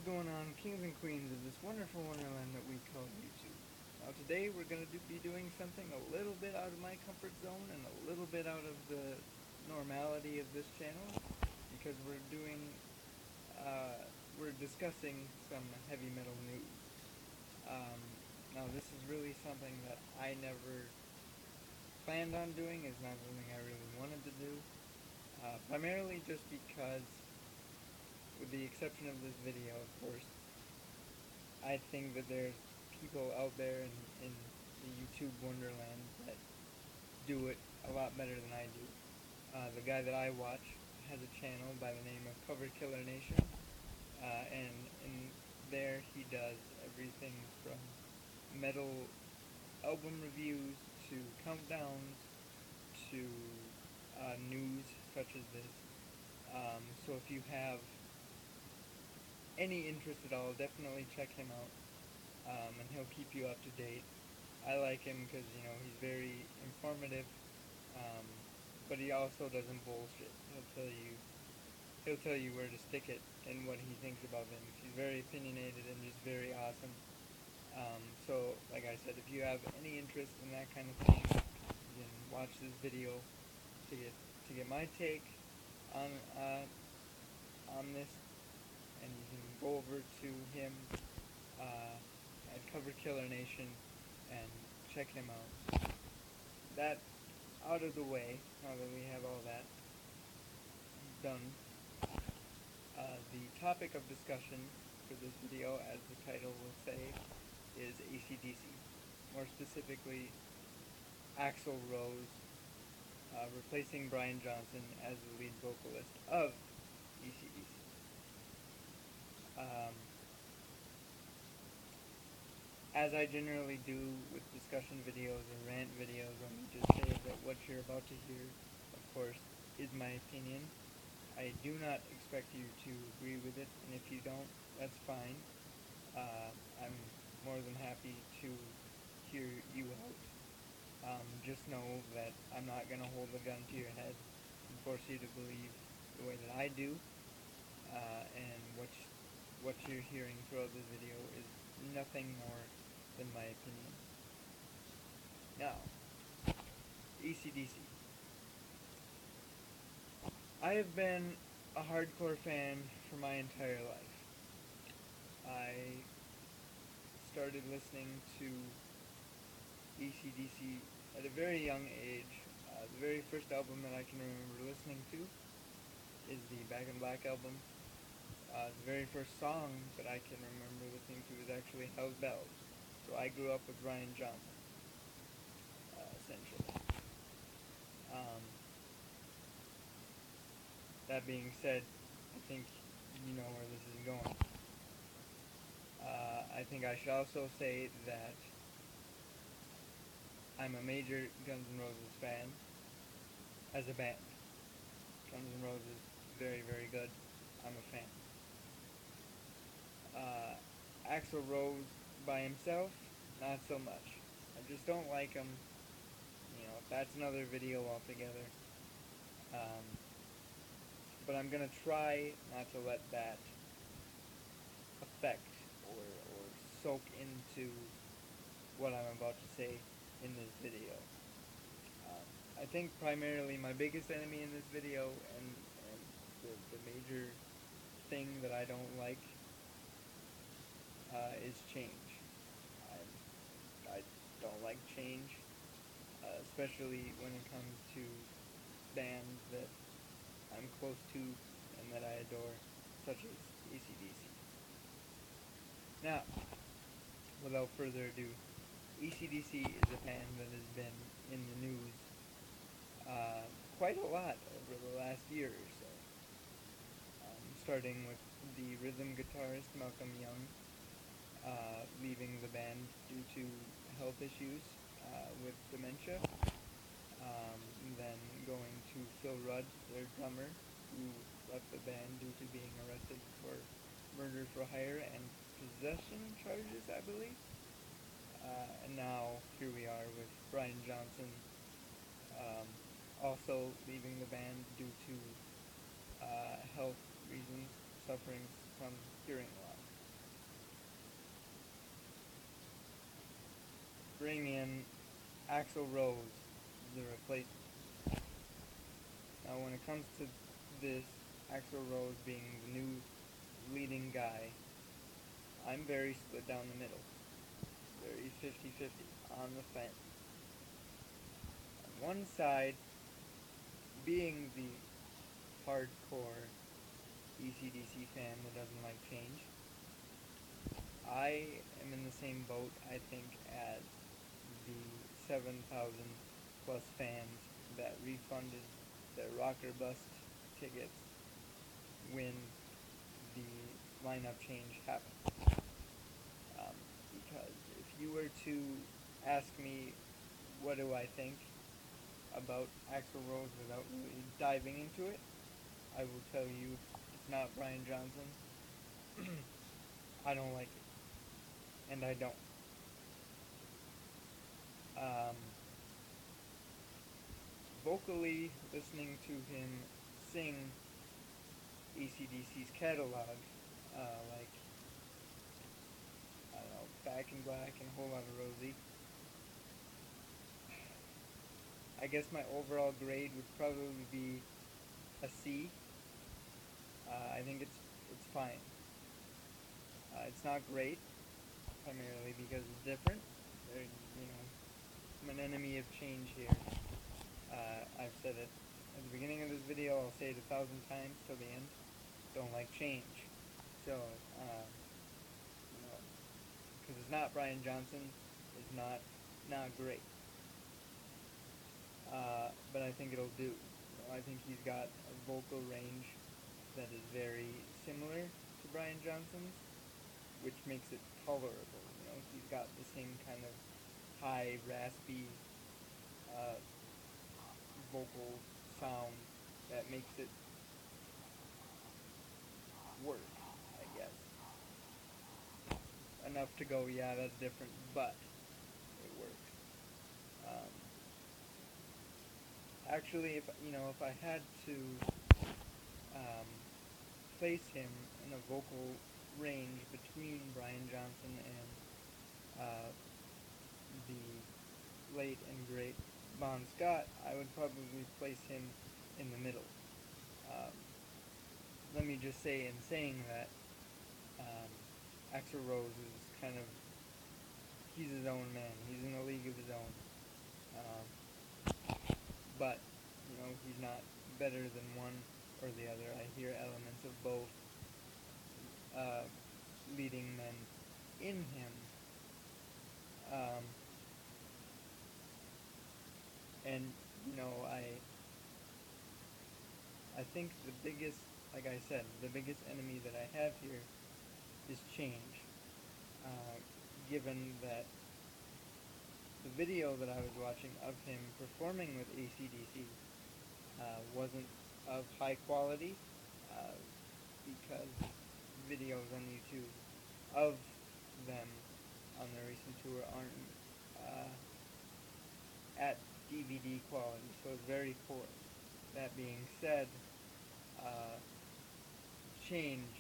going on, kings and queens of this wonderful wonderland that we call YouTube? Now today we're going to be doing something a little bit out of my comfort zone and a little bit out of the normality of this channel because we're discussing some heavy metal news. Um, Now this is really something that I never planned on doing, is not something I really wanted to do, primarily just because, with the exception of this video of course, I think that there's people out there in the YouTube wonderland that do it a lot better than I do. The guy that I watch has a channel by the name of Cover Killer Nation, and in there he does everything from metal album reviews to countdowns to news such as this. So if you have any interest at all, definitely check him out, and he'll keep you up to date. I like him because he's very informative, um, but he also doesn't bullshit. He'll tell you where to stick it and what he thinks about things. He's very opinionated and just very awesome. So like I said, if you have any interest in that kind of thing, you can watch this video to get my take on this, and you can go over to him at Cover Killer Nation and check him out. That out of the way, now that we have all that done, the topic of discussion for this video, as the title will say, is AC/DC. More specifically, Axl Rose replacing Brian Johnson as the lead vocalist of AC/DC. As I generally do with discussion videos or rant videos, let me just say that what you're about to hear, of course, is my opinion. I do not expect you to agree with it, and if you don't, that's fine. I'm more than happy to hear you out. Just know that I'm not going to hold a gun to your head and force you to believe the way that I do, and what you're hearing throughout this video is nothing more than my opinion. Now, AC/DC. I have been a hardcore fan for my entire life. I started listening to AC/DC at a very young age. The very first album that I can remember listening to is the Back in Black album. The very first song that I can remember listening to is actually Hell's Bells. So I grew up with Brian Johnson, essentially. Um, that being said, I think you know where this is going. I think I should also say that I'm a major Guns N' Roses fan as a band. Guns N' Roses, very, very good. I'm a fan. Axl Rose by himself, not so much. I just don't like him. That's another video altogether. But I'm gonna try not to let that affect or soak into what I'm about to say in this video. I think primarily my biggest enemy in this video, and the major thing that I don't like, is change. I don't like change, especially when it comes to bands that I'm close to and that I adore, such as AC/DC. Now, without further ado, AC/DC is a band that has been in the news quite a lot over the last year or so. Starting with the rhythm guitarist Malcolm Young leaving the band due to health issues with dementia. Then going to Phil Rudd, their drummer, who left the band due to being arrested for murder for hire and possession charges, I believe. And now here we are with Brian Johnson also leaving the band due to health reasons, suffering from hearing loss. bring in Axl Rose, the replacement. Now, when it comes to this, Axl Rose being the new leading guy, I'm very split down the middle. Very 50-50 on the fence. On one side, being the hardcore AC/DC fan that doesn't like change, I am in the same boat, I think, as the 7,000 plus fans that refunded their rocker bust tickets when the lineup change happened. Because if you were to ask me what do I think about Axl Rose without really diving into it, I will tell you it's not Brian Johnson. I don't like it, and I don't. Um, Vocally, listening to him sing AC/DC's catalog, like, I don't know, Back in Black and A Whole Lot of Rosie, I guess my overall grade would probably be a C. I think it's fine. It's not great, primarily because it's different. I'm an enemy of change here. I've said it at the beginning of this video. I'll say it 1,000 times till the end. Don't like change. So, because it's not Brian Johnson, it's not great. But I think it'll do. I think he's got a vocal range that is very similar to Brian Johnson's, which makes it tolerable. He's got the same kind of high, raspy vocal sound that makes it work, I guess. Enough to go, yeah, that's different, but it works. Actually, if I had to place him in a vocal range between Brian Johnson and the late and great Bon Scott, I would probably place him in the middle. Let me just say, in saying that, Axl Rose is kind of, he's his own man. He's in a league of his own. But, he's not better than one or the other. I hear elements of both leading men in him. And, I think the biggest, like I said, the biggest enemy that I have here is change. Given that the video that I was watching of him performing with AC/DC wasn't of high quality, because videos on YouTube of them on their recent tour aren't at DVD quality, so it's very poor. That being said, change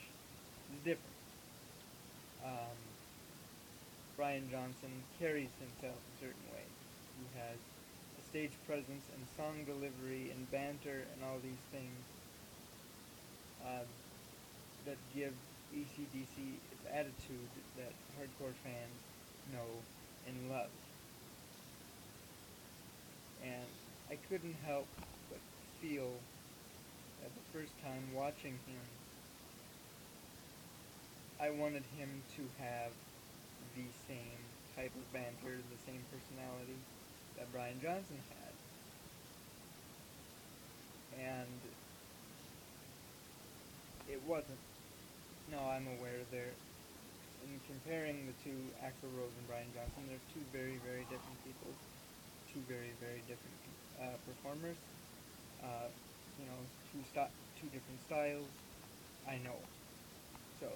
is different. Brian Johnson carries himself a certain way. He has a stage presence and song delivery and banter and all these things that give AC/DC its attitude that hardcore fans know and love. And I couldn't help but feel that the first time watching him, I wanted him to have the same type of banter, the same personality that Brian Johnson had. And it wasn't. Now, I'm aware in comparing the two, Axl Rose and Brian Johnson, they're two very, very different people, two very, very different performers, two different styles. I know. So,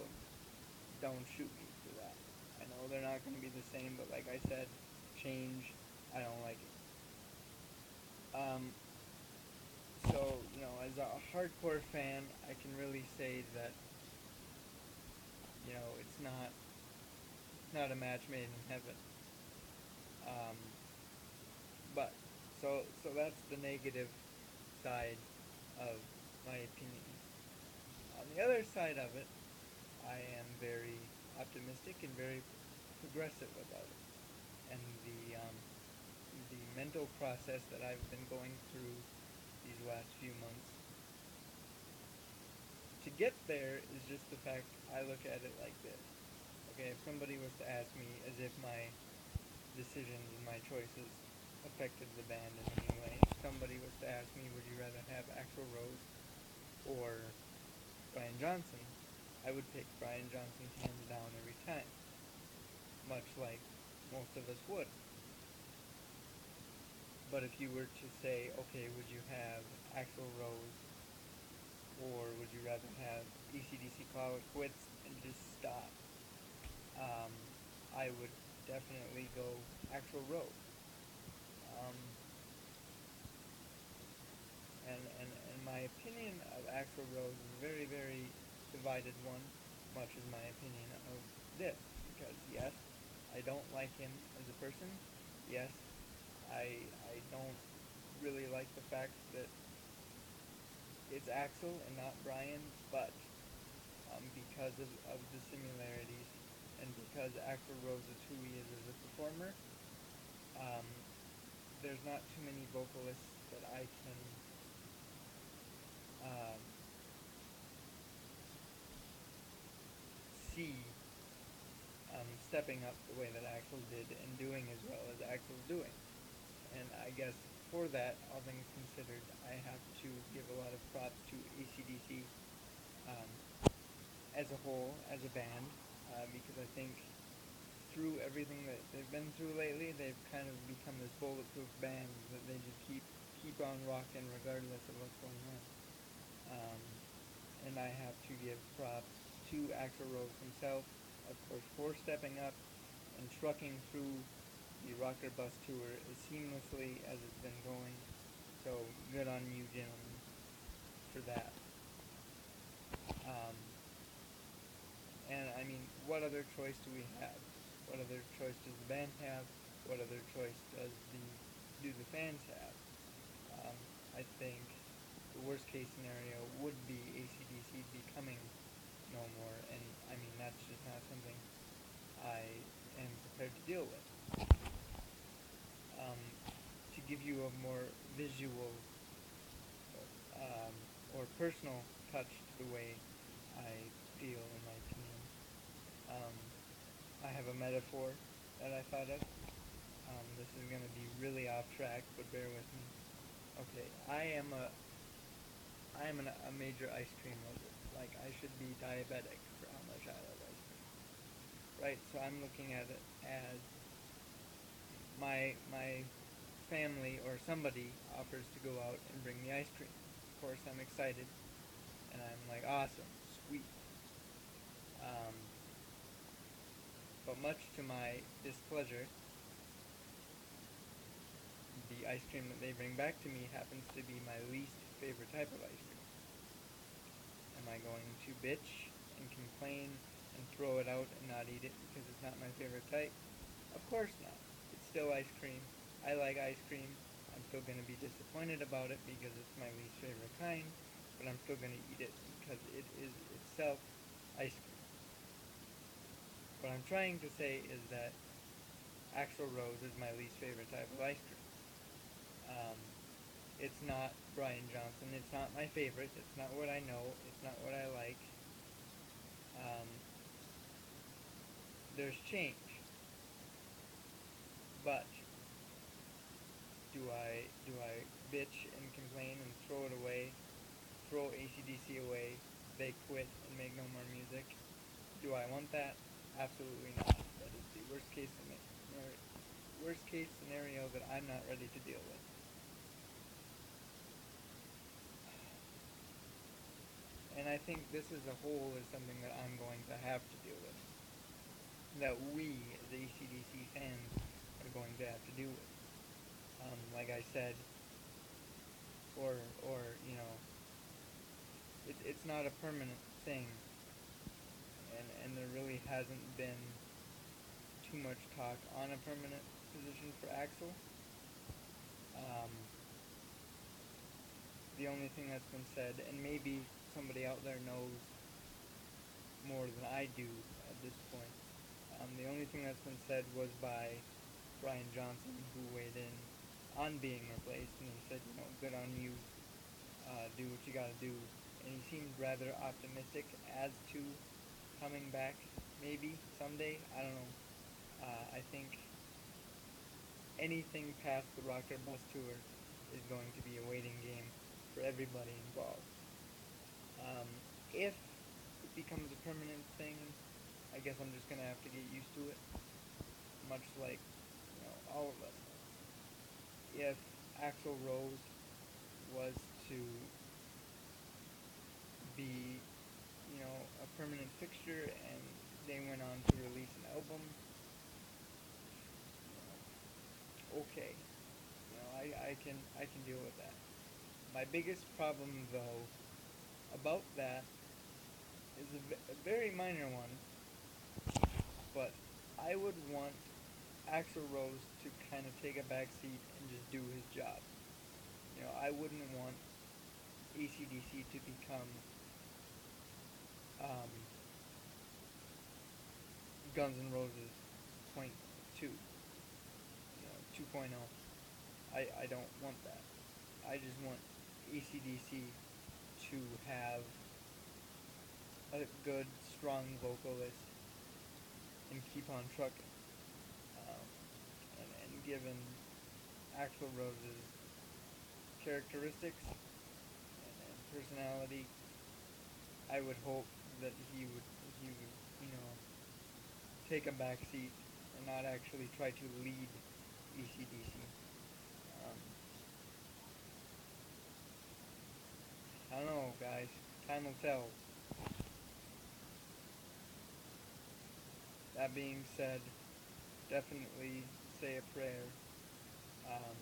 don't shoot me for that. I know they're not going to be the same, but like I said, change, I don't like it. So, as a hardcore fan, I can really say that, it's not a match made in heaven. Um, but so that's the negative side of my opinion. On the other side of it, I am very optimistic and very progressive about it. And the mental process that I've been going through these last few months to get there is just the fact I look at it like this. Okay, if somebody was to ask me as if my decisions and my choices affected the band in any way, if somebody was to ask me, would you rather have Axl Rose or Brian Johnson, I would pick Brian Johnson hands down every time, much like most of us would. But if you were to say, okay, would you have Axl Rose or would you rather have AC/DC Call It Quits and just stop? Um, I would definitely go Axl Rose. Um, and my opinion of Axl Rose is a very, very divided one, much as my opinion of this. Because yes, I don't like him as a person. Yes, I don't really like the fact that it's Axl and not Brian, but because of the similarities and because Axl Rose is who he is as a performer, um, there's not too many vocalists that I can um, see stepping up the way that Axl did and doing as well as Axl's doing. And I guess for that, all things considered, I have to give a lot of props to AC/DC um, as a whole, as a band, because I think through everything that they've been through lately, they've kind of become this bulletproof band that they just keep on rocking regardless of what's going on. Um, and I have to give props to Axl Rose himself, of course, for stepping up and trucking through the Rocker Bus Tour as seamlessly as it's been going. So good on you, gentlemen, for that. Um, and I mean, what other choice do we have? What other choice does the band have? What other choice do the fans have? Um, I think the worst case scenario would be AC/DC becoming no more, and I mean that's just not something I am prepared to deal with. Um, to give you a more visual um, or personal touch to the way I feel, in my opinion, um, I have a metaphor that I thought of. This is going to be really off track, but bear with me. Okay, I am a major ice cream lover. Like I should be diabetic for how much I love ice cream. Right, so I'm looking at it as my family or somebody offers to go out and bring me ice cream. Of course, I'm excited, and I'm like, awesome, sweet. Um, but much to my displeasure, the ice cream that they bring back to me happens to be my least favorite type of ice cream. Am I going to bitch and complain and throw it out and not eat it because it's not my favorite type? Of course not. It's still ice cream. I like ice cream. I'm still going to be disappointed about it because it's my least favorite kind, but I'm still going to eat it because it is itself ice cream. What I'm trying to say is that Axl Rose is my least favorite type of ice cream. Um, it's not Brian Johnson. It's not my favorite. It's not what I know. It's not what I like. Um, there's change, but do I bitch and complain and throw it away, throw AC/DC away, they quit and make no more music? Do I want that? Absolutely not. That is the worst case scenario that I'm not ready to deal with. And I think this as a whole is something that I'm going to have to deal with. That we, as AC/DC fans, are going to have to deal with. Like I said, or it's not a permanent thing, and there really hasn't been too much talk on a permanent position for Axl. Um, the only thing that's been said, and maybe somebody out there knows more than I do at this point, the only thing that's been said was by Brian Johnson, who weighed in on being replaced, and he said, good on you, do what you gotta do. And he seemed rather optimistic as to coming back, maybe, someday, I don't know. I think anything past the Rocker Bus Tour is going to be a waiting game for everybody involved. If it becomes a permanent thing, I guess I'm just going to have to get used to it, much like, all of us. If Axl Rose was to be, a permanent fixture and they went on to release an album, okay. I can deal with that. My biggest problem, though, about that is a very minor one, but I would want Axl Rose to kind of take a back seat and just do his job. I wouldn't want AC/DC to become um, Guns N' Roses point 2, 2.0. I don't want that. I just want AC/DC to have a good, strong vocalist and keep on trucking. And given Axl Rose's characteristics and personality, I would hope that he would take a back seat and not actually try to lead AC/DC. Um, I don't know, guys. Time will tell. That being said, definitely say a prayer. Um,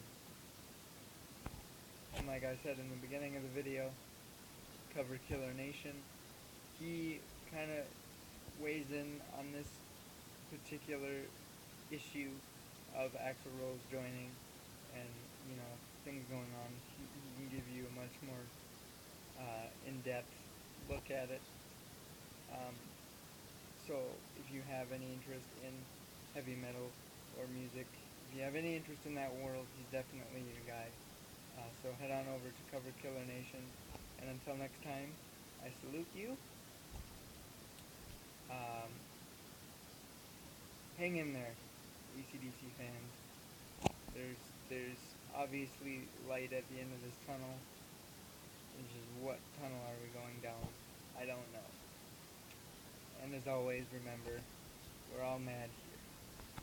and like I said in the beginning of the video, Cover Killer Nation, he kind of weighs in on this particular issue of Axl Rose joining and, things going on. He can give you a much more in-depth look at it. So if you have any interest in heavy metal or music, if you have any interest in that world, he's definitely your guy. So head on over to Cover Killer Nation, and until next time, I salute you. Um, hang in there, AC/DC fans. There's obviously light at the end of this tunnel. It's just, what tunnel are we going down? I don't know. And as always, remember, we're all mad